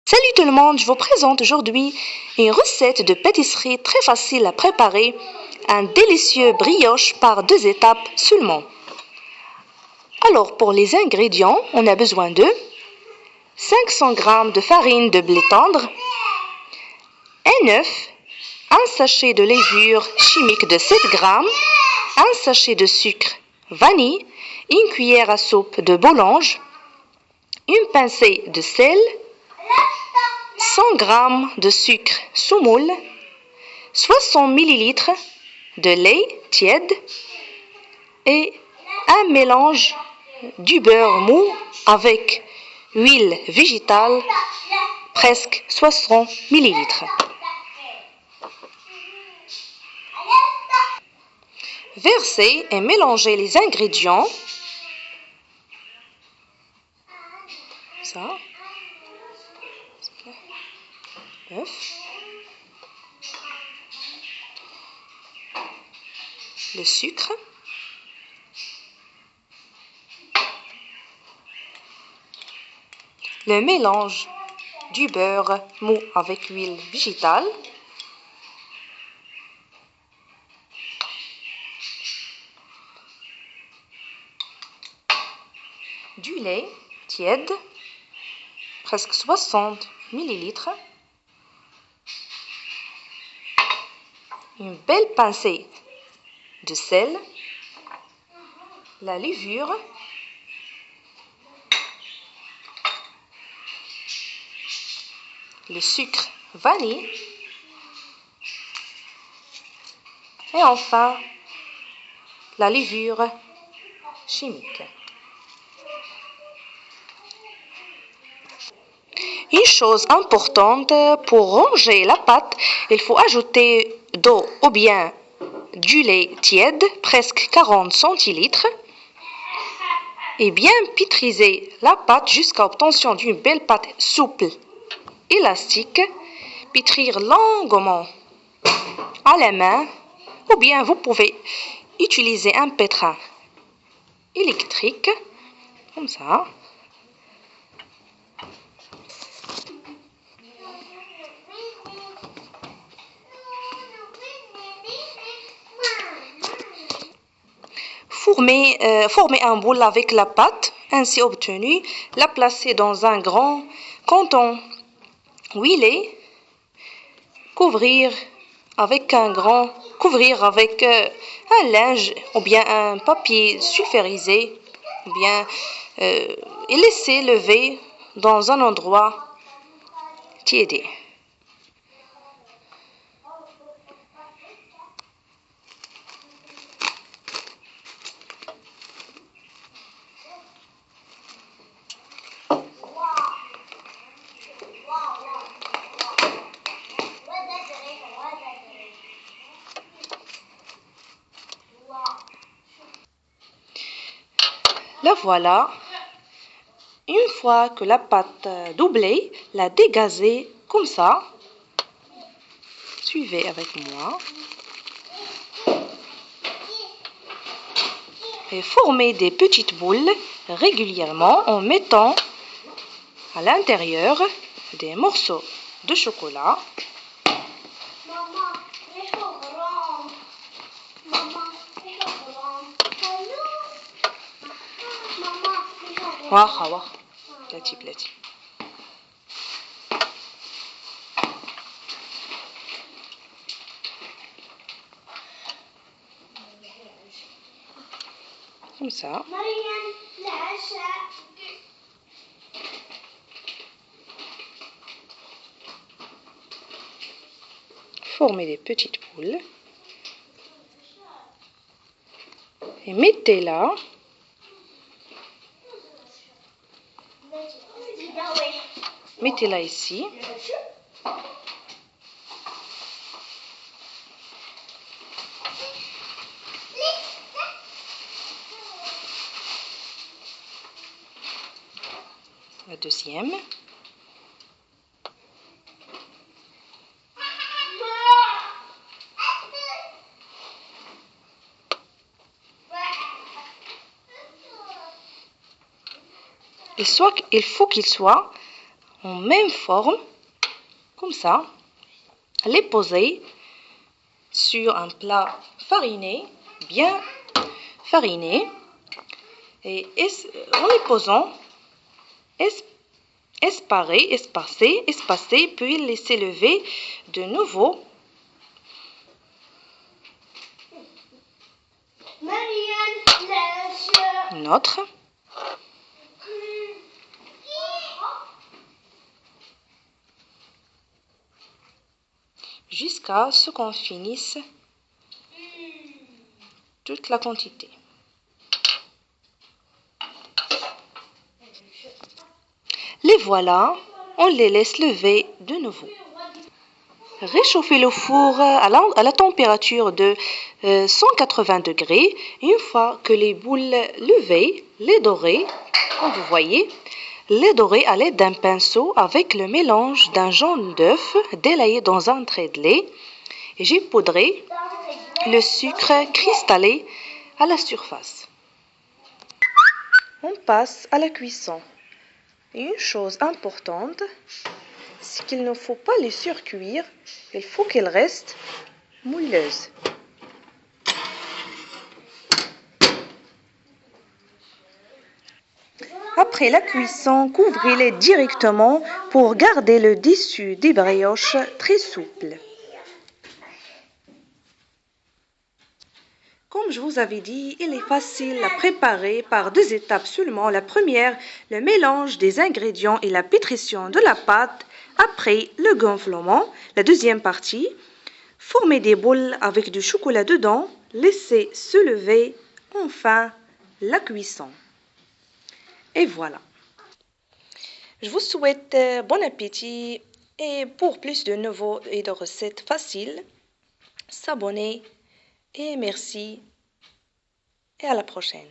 Salut tout le monde, je vous présente aujourd'hui une recette de pâtisserie très facile à préparer, un délicieux brioche par 2 étapes seulement. Alors pour les ingrédients, on a besoin de 500 g de farine de blé tendre, un œuf, un sachet de levure chimique de 7 g, un sachet de sucre vanille, une cuillère à soupe de bollange, une pincée de sel, 100 g de sucre semoule, 60 ml de lait tiède et un mélange du beurre mou avec huile végétale, presque 60 ml. Versez et mélangez les ingrédients. Ça. L'œuf. Le sucre. Le mélange du beurre mou avec huile végétale. Du lait tiède, presque 60 ml. Une belle pincée de sel, la levure, le sucre vanille et enfin la levure chimique. Une chose importante, pour ronger la pâte, il faut ajouter d'eau ou bien du lait tiède, presque 40 centilitres, et bien pétriser la pâte jusqu'à l'obtention d'une belle pâte souple, élastique. Pétrir longuement à la main, ou bien vous pouvez utiliser un pétrin électrique, comme ça. Former un boule avec la pâte ainsi obtenue, la placer dans un grand canton huilé, couvrir avec un linge ou bien un papier sulfurisé, ou bien et laisser lever dans un endroit tiède. La voilà. Une fois que la pâte doublée, la dégazer comme ça. Suivez avec moi. Et former des petites boules régulièrement en mettant à l'intérieur des morceaux de chocolat. بلاتي. Comme ça. Formez des petites boules et mettez-la ici. La deuxième. Il faut qu'il soit en même forme, comme ça, les poser sur un plat fariné, bien fariné, et en les posant, espacer, puis laisser lever de nouveau notre jusqu'à ce qu'on finisse toute la quantité. Les voilà, on les laisse lever de nouveau. Réchauffez le four à la température de 180 degrés. Une fois que les boules levées, les dorer, comme vous voyez, les dorer à l'aide d'un pinceau avec le mélange d'un jaune d'œuf délayé dans un trait de lait. Et j'ai poudré le sucre cristallé à la surface. On passe à la cuisson. Et une chose importante, c'est qu'il ne faut pas les surcuire, il faut qu'elles restent moelleuses. Après la cuisson, couvrez-les directement pour garder le dessus des brioches très souple. Comme je vous avais dit, il est facile à préparer par 2 étapes seulement. La première, le mélange des ingrédients et la pétrition de la pâte. Après, le gonflement. La deuxième partie, former des boules avec du chocolat dedans. Laisser se lever. Enfin, la cuisson. Et voilà. Je vous souhaite bon appétit et pour plus de nouveaux et de recettes faciles, s'abonner et merci et à la prochaine.